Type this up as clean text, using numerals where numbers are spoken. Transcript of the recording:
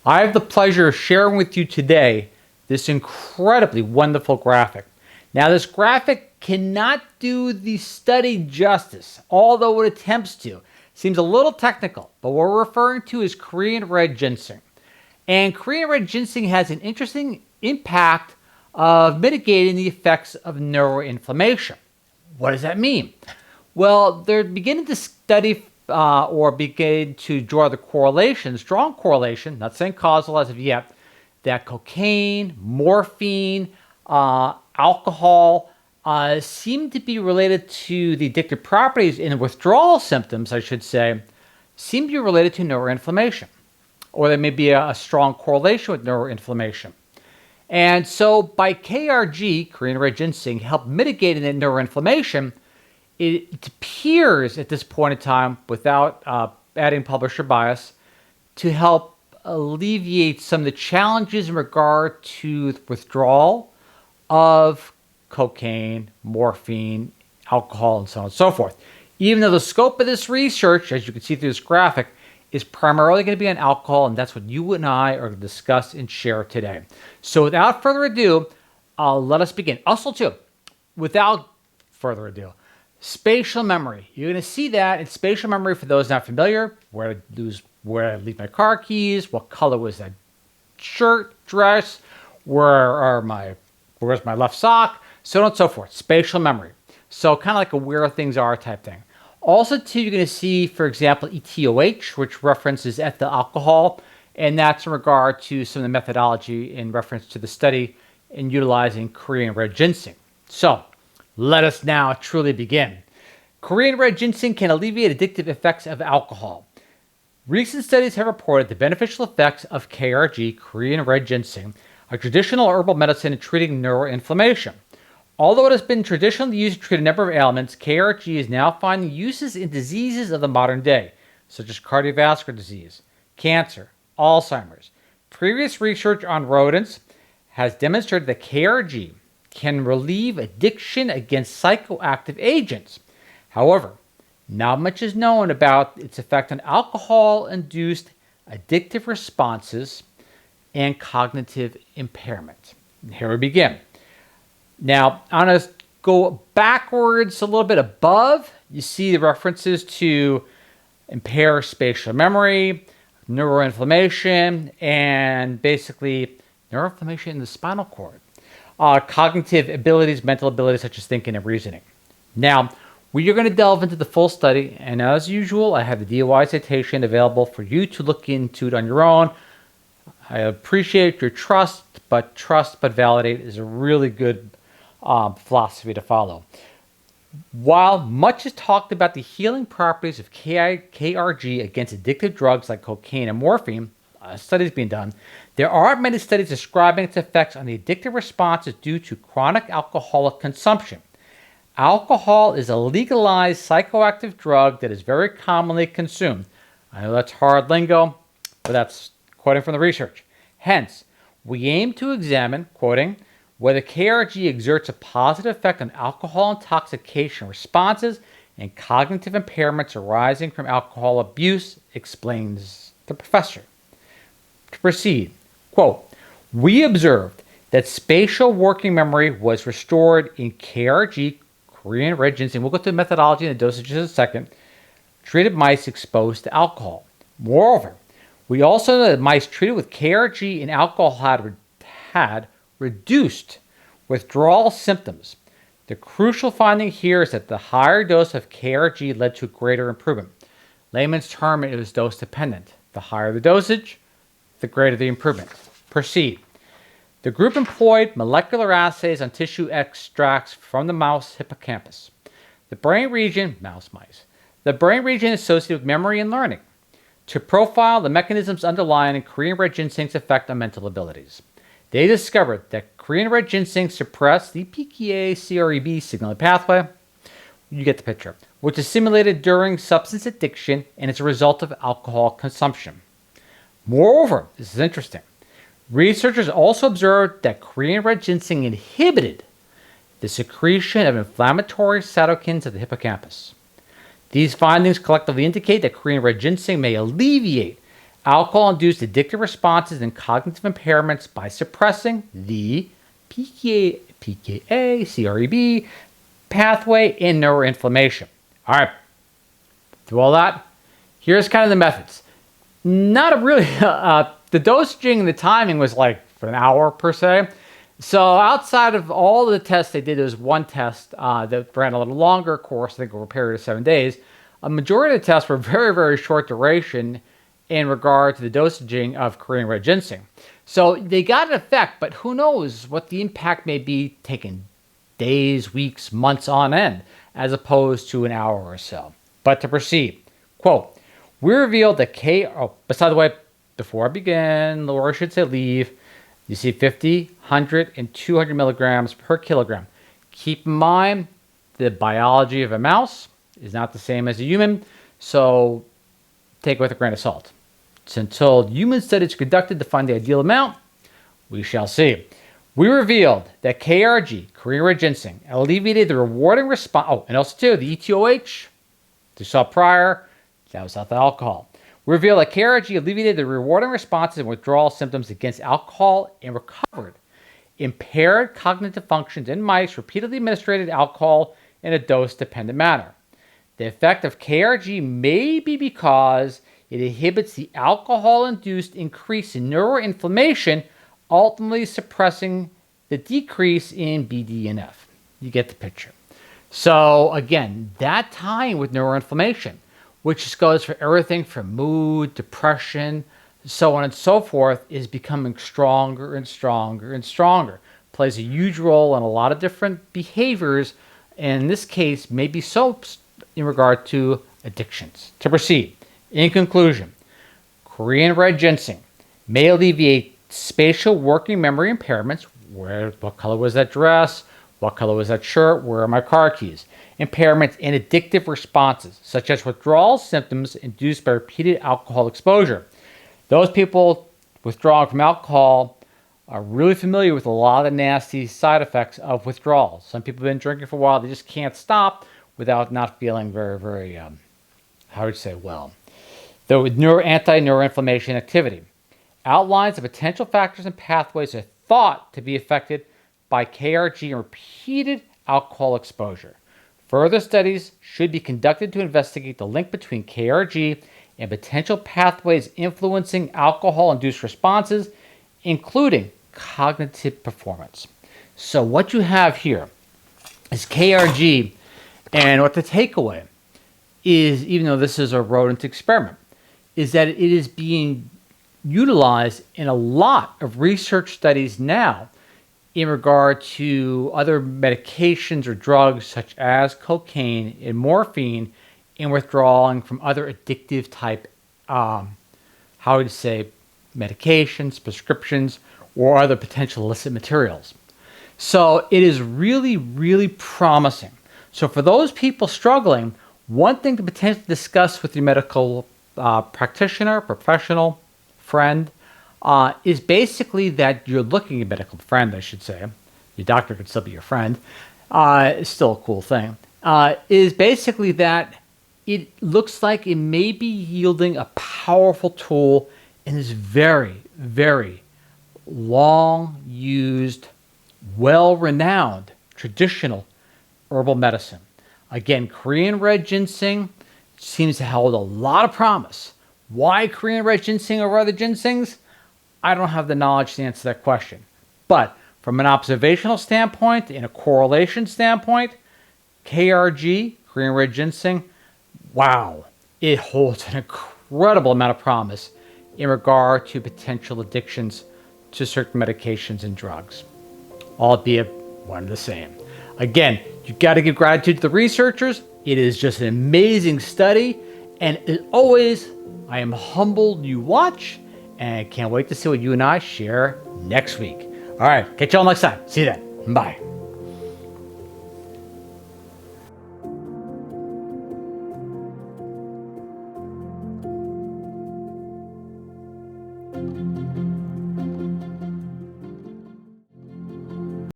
I have the pleasure of sharing with you today this incredibly wonderful graphic. Now, this graphic cannot do the study justice, although it attempts to. Seems a little technical, but what we're referring to is Korean red ginseng. And Korean red ginseng has an interesting impact of mitigating the effects of neuroinflammation. What does that mean? Well, they're beginning to study or begin to draw the correlation, strong correlation, not saying causal as of yet, that cocaine, morphine, alcohol seem to be related to the addictive properties in withdrawal symptoms, I should say, seem to be related to neuroinflammation. Or there may be a strong correlation with neuroinflammation. And so by KRG, Korean red ginseng, help mitigating that neuroinflammation, it appears at this point in time, without adding publisher bias, to help alleviate some of the challenges in regard to withdrawal of cocaine, morphine, alcohol, and so on and so forth. Even though the scope of this research, as you can see through this graphic, is primarily going to be on alcohol, and that's what you and I are going to discuss and share today. So without further ado, let us begin. Also, too, without further ado, spatial memory. You're going to see that in spatial memory, for those not familiar, where I leave my car keys, what color was that shirt, dress, where's my left sock, so on and so forth. Spatial memory. So kind of like a where things are type thing. Also, too, you're going to see, for example, ETOH, which references ethyl alcohol, and that's in regard to some of the methodology in reference to the study in utilizing Korean red ginseng. So, let us now truly begin. Korean red ginseng can alleviate addictive effects of alcohol. Recent studies have reported the beneficial effects of KRG, Korean red ginseng, a traditional herbal medicine in treating neuroinflammation. Although it has been traditionally used to treat a number of ailments, KRG is now finding uses in diseases of the modern day, such as cardiovascular disease, cancer, Alzheimer's. Previous research on rodents has demonstrated that KRG can relieve addiction against psychoactive agents. However, not much is known about its effect on alcohol-induced addictive responses and cognitive impairment. And here we begin. Now, I'm going to go backwards a little bit above. You see the references to impair spatial memory, neuroinflammation, and basically neuroinflammation in the spinal cord. Cognitive abilities, mental abilities such as thinking and reasoning. Now, we are going to delve into the full study, and as usual, I have the DOI citation available for you to look into it on your own. I appreciate your trust but validate is a really good philosophy to follow. While much is talked about the healing properties of KRG against addictive drugs like cocaine and morphine, studies being done, there aren't many studies describing its effects on the addictive responses due to chronic alcoholic consumption. Alcohol is a legalized psychoactive drug that is very commonly consumed. I know that's hard lingo, but that's quoting from the research. Hence, we aim to examine, quoting, whether KRG exerts a positive effect on alcohol intoxication responses and cognitive impairments arising from alcohol abuse, explains the professor. To proceed, quote, we observed that spatial working memory was restored in KRG, Korean red ginseng, we'll go to the methodology and the dosages in a second, treated mice exposed to alcohol. Moreover, we also know that mice treated with KRG and alcohol had reduced withdrawal symptoms. The crucial finding here is that the higher dose of KRG led to greater improvement. Layman's term, it was dose dependent. The higher the dosage, the greater the improvement. Proceed. The group employed molecular assays on tissue extracts from the mouse hippocampus. The brain region, mouse mice, the brain region associated with memory and learning, to profile the mechanisms underlying Korean red ginseng's effect on mental abilities. They discovered that Korean red ginseng suppressed the PKA-CREB signaling pathway, you get the picture, which is stimulated during substance addiction and is a result of alcohol consumption. Moreover, this is interesting, researchers also observed that Korean red ginseng inhibited the secretion of inflammatory cytokines of the hippocampus. These findings collectively indicate that Korean red ginseng may alleviate alcohol-induced addictive responses and cognitive impairments by suppressing the PKA-CREB pathway in neuroinflammation. All right, through all that, here's kind of the methods. Not a really, the dosaging and the timing was like for an hour per se. So outside of all the tests they did, there was one test that ran a little longer course, I think over a period of 7 days. A majority of the tests were very, very short duration in regard to the dosaging of Korean red ginseng. So they got an effect, but who knows what the impact may be taking days, weeks, months on end, as opposed to an hour or so. But to proceed, quote, we revealed that by the way, before I begin, or I should say leave, you see 50, 100, and 200 milligrams per kilogram. Keep in mind, the biology of a mouse is not the same as a human, so take it with a grain of salt. So until human studies are conducted to find the ideal amount, we shall see. We revealed that KRG, Korean red ginseng, alleviated the rewarding response. Oh, and also too, the ETOH, you saw prior, that was ethyl alcohol. We revealed that KRG alleviated the rewarding responses and withdrawal symptoms against alcohol and recovered impaired cognitive functions in mice repeatedly administered alcohol in a dose-dependent manner. The effect of KRG may be because it inhibits the alcohol-induced increase in neuroinflammation, ultimately suppressing the decrease in BDNF. You get the picture. So again, that tying with neuroinflammation, which just goes for everything from mood, depression, so on and so forth, is becoming stronger and stronger and stronger. Plays a huge role in a lot of different behaviors, and in this case, maybe so in regard to addictions. To proceed, in conclusion, Korean red ginseng may alleviate spatial working memory impairments. What color was that dress? What color was that shirt? Where are my car keys? Impairments and addictive responses, such as withdrawal symptoms induced by repeated alcohol exposure. Those people withdrawing from alcohol are really familiar with a lot of the nasty side effects of withdrawal. Some people have been drinking for a while, they just can't stop without not feeling very, very, how would you say, well. The anti-neuroinflammation activity outlines the potential factors and pathways are thought to be affected by KRG and repeated alcohol exposure. Further studies should be conducted to investigate the link between KRG and potential pathways influencing alcohol-induced responses, including cognitive performance. So what you have here is KRG, and what the takeaway is, even though this is a rodent experiment, is that it is being utilized in a lot of research studies now in regard to other medications or drugs such as cocaine and morphine in withdrawing from other addictive type, how would you say, medications, prescriptions, or other potential illicit materials. So it is really, really promising. So for those people struggling, one thing to potentially discuss with your medical practitioner, professional, friend, is basically that you're looking at a medical friend, I should say. Your doctor could still be your friend. It's still a cool thing. Is basically that it looks like it may be yielding a powerful tool in this very, very long used, well-renowned traditional herbal medicine. Again, Korean red ginseng seems to hold a lot of promise. Why Korean red ginseng over other ginsengs? I don't have the knowledge to answer that question. But from an observational standpoint and a correlation standpoint, KRG, Korean red ginseng, wow, it holds an incredible amount of promise in regard to potential addictions to certain medications and drugs, albeit one and the same. Again, you got to give gratitude to the researchers. It is just an amazing study, and as always, I am humbled you watch, and I can't wait to see what you and I share next week. All right, catch y'all next time. See you then. Bye.